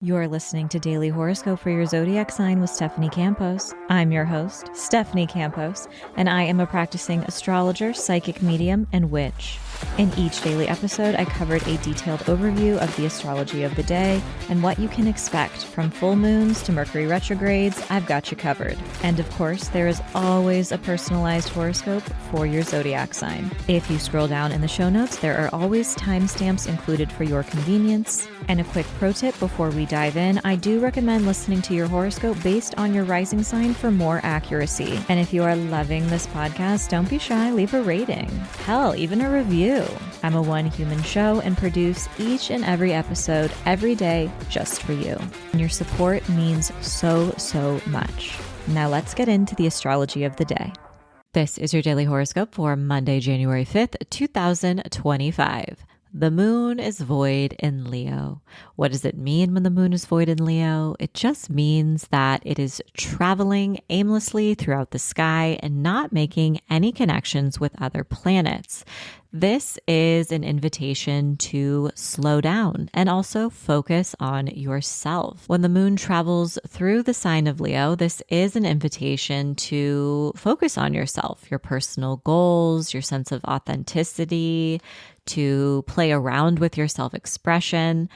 You're listening to Daily Horoscope for your zodiac sign with Stephanie Campos. I'm your host, Stephanie Campos, and I am a practicing astrologer, psychic medium, and witch. In each daily episode, I covered a detailed overview of the astrology of the day and what you can expect from full moons to Mercury retrogrades. I've got you covered. And of course, there is always a personalized horoscope for your zodiac sign. If you scroll down in the show notes, there are always timestamps included for your convenience. And a quick pro tip before we dive in, I do recommend listening to your horoscope based on your rising sign for more accuracy. And if you are loving this podcast, don't be shy, leave a rating. Hell, even a review. I'm a one human show and produce each and every episode every day just for you. And your support means so much. Now let's get into the astrology of the day. This is your daily horoscope for Monday, January 5th, 2025. The moon is void in Leo. What does it mean when the moon is void in Leo? It just means that it is traveling aimlessly throughout the sky and not making any connections with other planets. This is an invitation to slow down and also focus on yourself. When the moon travels through the sign of Leo, this is an invitation to focus on yourself, your personal goals, your sense of authenticity, to play around with your self-expression.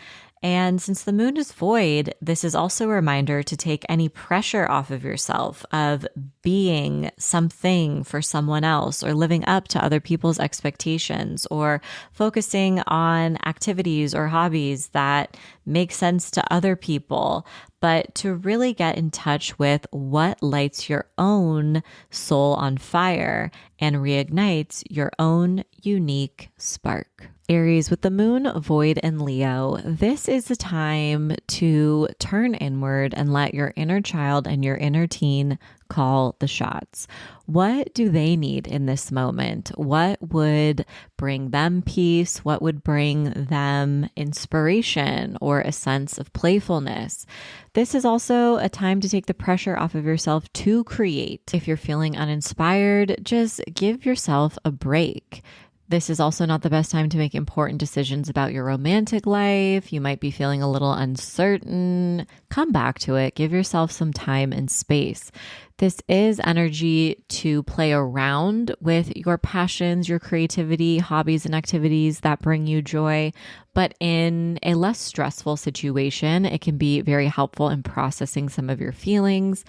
And since the moon is void, this is also a reminder to take any pressure off of yourself of being something for someone else or living up to other people's expectations or focusing on activities or hobbies that make sense to other people, but to really get in touch with what lights your own soul on fire and reignites your own unique spark. Aries, with the moon void in Leo, this is the time to turn inward and let your inner child and your inner teen call the shots. What do they need in this moment? What would bring them peace? What would bring them inspiration or a sense of playfulness? This is also a time to take the pressure off of yourself to create. If you're feeling uninspired, just give yourself a break. This is also not the best time to make important decisions about your romantic life. You might be feeling a little uncertain. Come back to it. Give yourself some time and space. This is energy to play around with your passions, your creativity, hobbies, and activities that bring you joy. But in a less stressful situation, it can be very helpful in processing some of your feelings.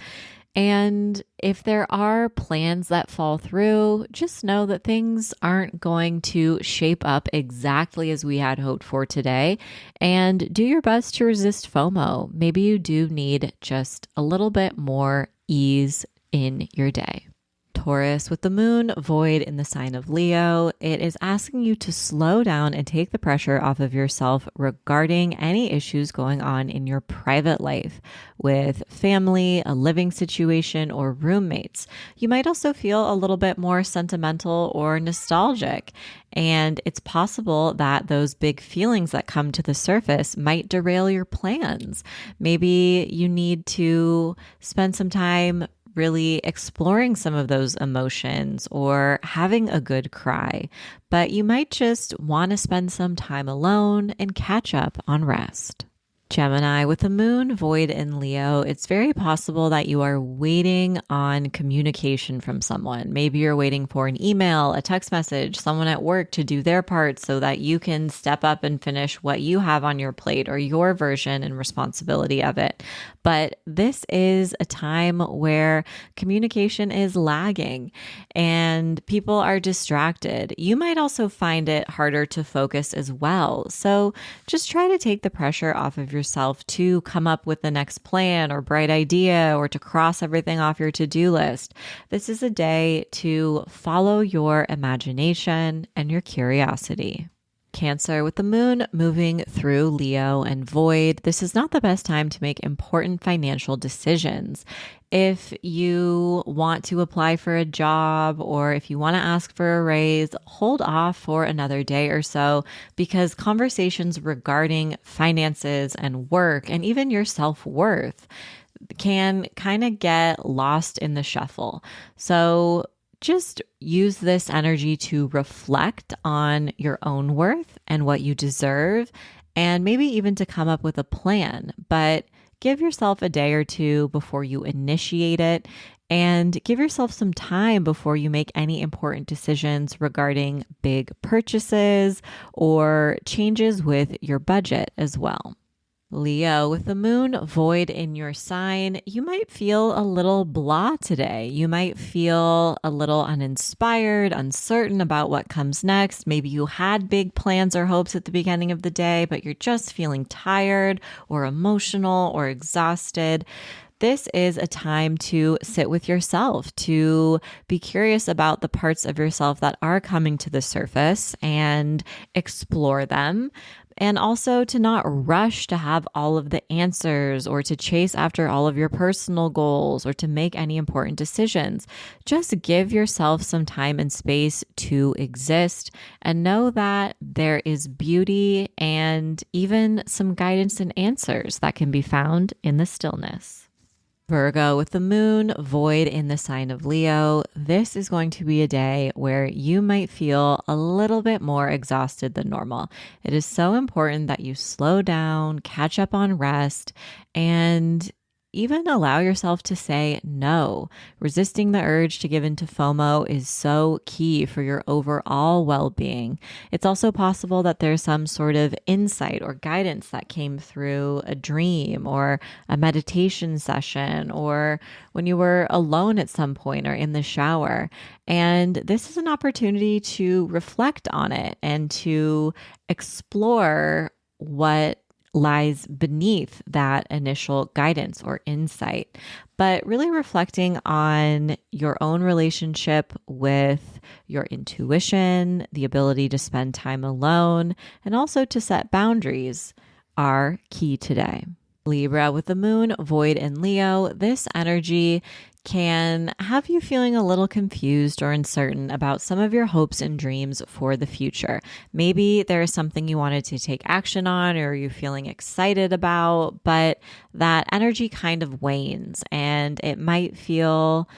And if there are plans that fall through, just know that things aren't going to shape up exactly as we had hoped for today. And do your best to resist FOMO. Maybe you do need just a little bit more ease in your day. Taurus, with the moon void in the sign of Leo, it is asking you to slow down and take the pressure off of yourself regarding any issues going on in your private life with family, a living situation, or roommates. You might also feel a little bit more sentimental or nostalgic, and it's possible that those big feelings that come to the surface might derail your plans. Maybe you need to spend some time really exploring some of those emotions or having a good cry, but you might just want to spend some time alone and catch up on rest. Gemini, with the moon void in Leo, it's very possible that you are waiting on communication from someone. Maybe you're waiting for an email, a text message, someone at work to do their part so that you can step up and finish what you have on your plate or your version and responsibility of it. But this is a time where communication is lagging and people are distracted. You might also find it harder to focus as well. So just try to take the pressure off of yourself to come up with the next plan or bright idea or to cross everything off your to-do list. This is a day to follow your imagination and your curiosity. Cancer, with the moon moving through Leo and void, this is not the best time to make important financial decisions. If you want to apply for a job or if you want to ask for a raise, hold off for another day or so because conversations regarding finances and work and even your self-worth can kind of get lost in the shuffle. So just use this energy to reflect on your own worth and what you deserve and maybe even to come up with a plan. But give yourself a day or two before you initiate it, and give yourself some time before you make any important decisions regarding big purchases or changes with your budget as well. Leo, with the moon void in your sign, you might feel a little blah today. You might feel a little uninspired, uncertain about what comes next. Maybe you had big plans or hopes at the beginning of the day, but you're just feeling tired or emotional or exhausted. This is a time to sit with yourself, to be curious about the parts of yourself that are coming to the surface and explore them. And also to not rush to have all of the answers or to chase after all of your personal goals or to make any important decisions. Just give yourself some time and space to exist and know that there is beauty and even some guidance and answers that can be found in the stillness. Virgo, with the moon void in the sign of Leo, this is going to be a day where you might feel a little bit more exhausted than normal. It is so important that you slow down, catch up on rest, and even allow yourself to say no. Resisting the urge to give into FOMO is so key for your overall well-being. It's also possible that there's some sort of insight or guidance that came through a dream or a meditation session or when you were alone at some point or in the shower. And this is an opportunity to reflect on it and to explore what lies beneath that initial guidance or insight, but really reflecting on your own relationship with your intuition, the ability to spend time alone, and also to set boundaries are key today. Libra, with the moon void in Leo, this energy can have you feeling a little confused or uncertain about some of your hopes and dreams for the future. Maybe there is something you wanted to take action on or you're feeling excited about, but that energy kind of wanes and it might feel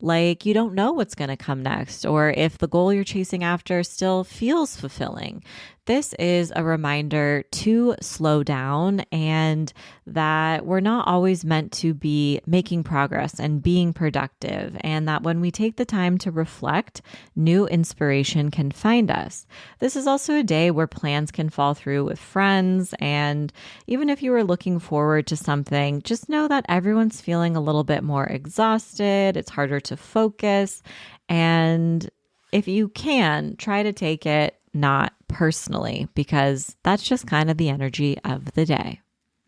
like you don't know what's going to come next or if the goal you're chasing after still feels fulfilling. This is a reminder to slow down and that we're not always meant to be making progress and being productive, and that when we take the time to reflect, new inspiration can find us. This is also a day where plans can fall through with friends, and even if you were looking forward to something, just know that everyone's feeling a little bit more exhausted, it's harder to focus, and if you can, try to take it not personally, because that's just kind of the energy of the day.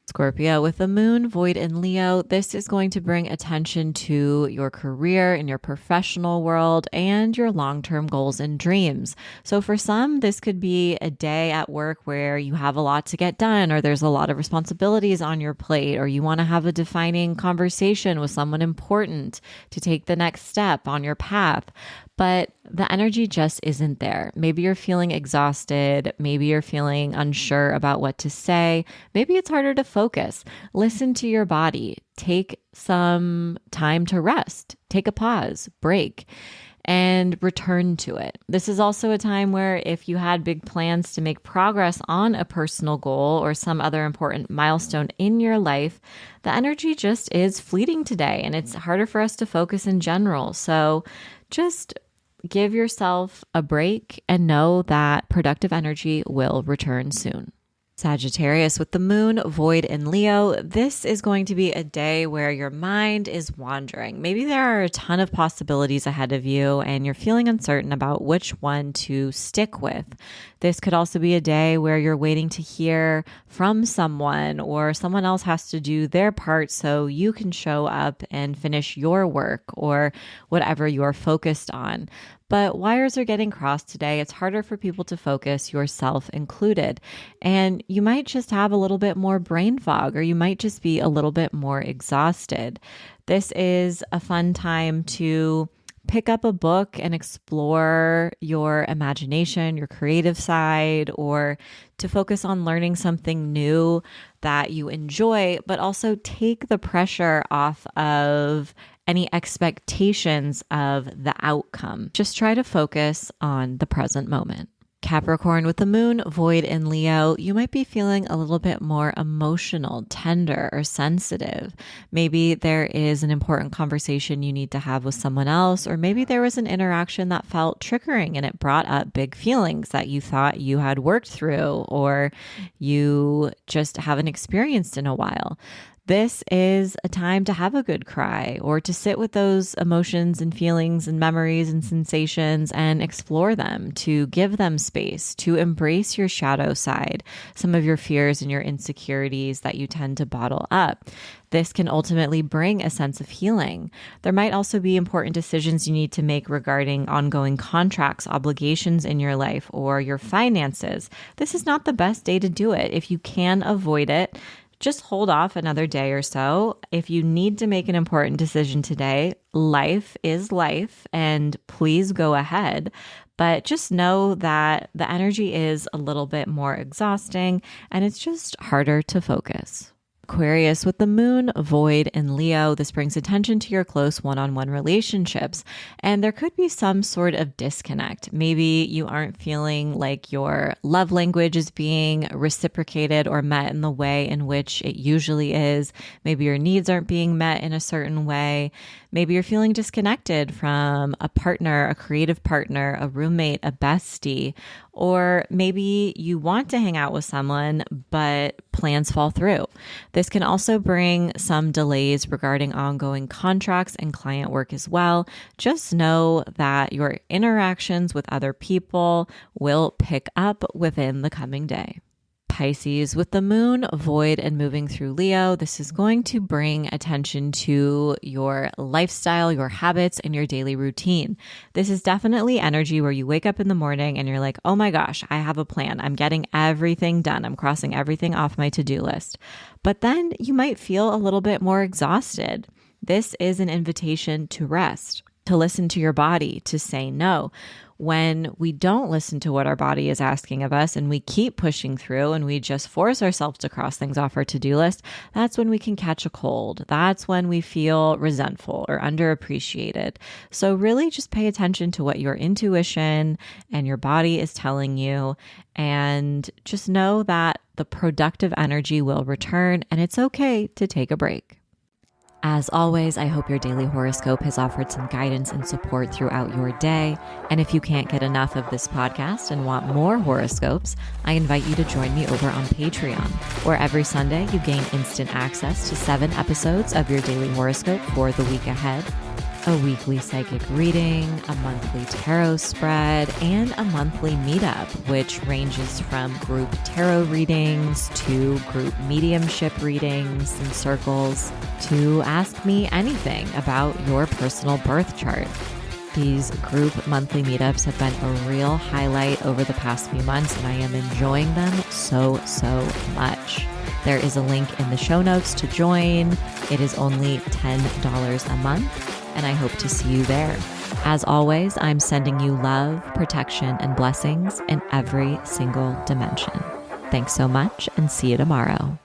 Scorpio, with the moon void in Leo, this is going to bring attention to your career and your professional world and your long-term goals and dreams. So for some, this could be a day at work where you have a lot to get done, or there's a lot of responsibilities on your plate, or you want to have a defining conversation with someone important to take the next step on your path. But the energy just isn't there. Maybe you're feeling exhausted. Maybe you're feeling unsure about what to say. Maybe it's harder to focus. Listen to your body. Take some time to rest. Take a pause, break, and return to it. This is also a time where if you had big plans to make progress on a personal goal or some other important milestone in your life, the energy just is fleeting today, and it's harder for us to focus in general. So just give yourself a break and know that productive energy will return soon. Sagittarius, with the moon void in Leo, this is going to be a day where your mind is wandering. Maybe there are a ton of possibilities ahead of you and you're feeling uncertain about which one to stick with. This could also be a day where you're waiting to hear from someone or someone else has to do their part so you can show up and finish your work or whatever you're focused on. But wires are getting crossed today. It's harder for people to focus, yourself included. And you might just have a little bit more brain fog, or you might just be a little bit more exhausted. This is a fun time to pick up a book and explore your imagination, your creative side, or to focus on learning something new that you enjoy, but also take the pressure off of any expectations of the outcome. Just try to focus on the present moment. Capricorn, with the moon void in Leo, you might be feeling a little bit more emotional, tender, or sensitive. Maybe there is an important conversation you need to have with someone else, or maybe there was an interaction that felt triggering and it brought up big feelings that you thought you had worked through or you just haven't experienced in a while. This is a time to have a good cry or to sit with those emotions and feelings and memories and sensations and explore them, to give them space, to embrace your shadow side, some of your fears and your insecurities that you tend to bottle up. This can ultimately bring a sense of healing. There might also be important decisions you need to make regarding ongoing contracts, obligations in your life, or your finances. This is not the best day to do it. If you can avoid it, just hold off another day or so. If you need to make an important decision today, life is life, and please go ahead. But just know that the energy is a little bit more exhausting and it's just harder to focus. Aquarius, with the moon void in Leo, this brings attention to your close one-on-one relationships. And there could be some sort of disconnect. Maybe you aren't feeling like your love language is being reciprocated or met in the way in which it usually is. Maybe your needs aren't being met in a certain way. Maybe you're feeling disconnected from a partner, a creative partner, a roommate, a bestie, or maybe you want to hang out with someone, but plans fall through. This can also bring some delays regarding ongoing contracts and client work as well. Just know that your interactions with other people will pick up within the coming day. Pisces, with the moon void and moving through Leo, this is going to bring attention to your lifestyle, your habits, and your daily routine. This is definitely energy where you wake up in the morning and you're like, oh my gosh, I have a plan. I'm getting everything done. I'm crossing everything off my to-do list. But then you might feel a little bit more exhausted. This is an invitation to rest, to listen to your body, to say no. When we don't listen to what our body is asking of us and we keep pushing through and we just force ourselves to cross things off our to-do list, that's when we can catch a cold. That's when we feel resentful or underappreciated. So really just pay attention to what your intuition and your body is telling you, and just know that the productive energy will return and it's okay to take a break. As always, I hope your daily horoscope has offered some guidance and support throughout your day. And if you can't get enough of this podcast and want more horoscopes, I invite you to join me over on Patreon, where every Sunday you gain instant access to 7 episodes of your daily horoscope for the week ahead, a weekly psychic reading, a monthly tarot spread, and a monthly meetup, which ranges from group tarot readings to group mediumship readings and circles to ask me anything about your personal birth chart. These group monthly meetups have been a real highlight over the past few months, and I am enjoying them so much. There is a link in the show notes to join. It is only $10 a month. And I hope to see you there. As always, I'm sending you love, protection, and blessings in every single dimension. Thanks so much, and see you tomorrow.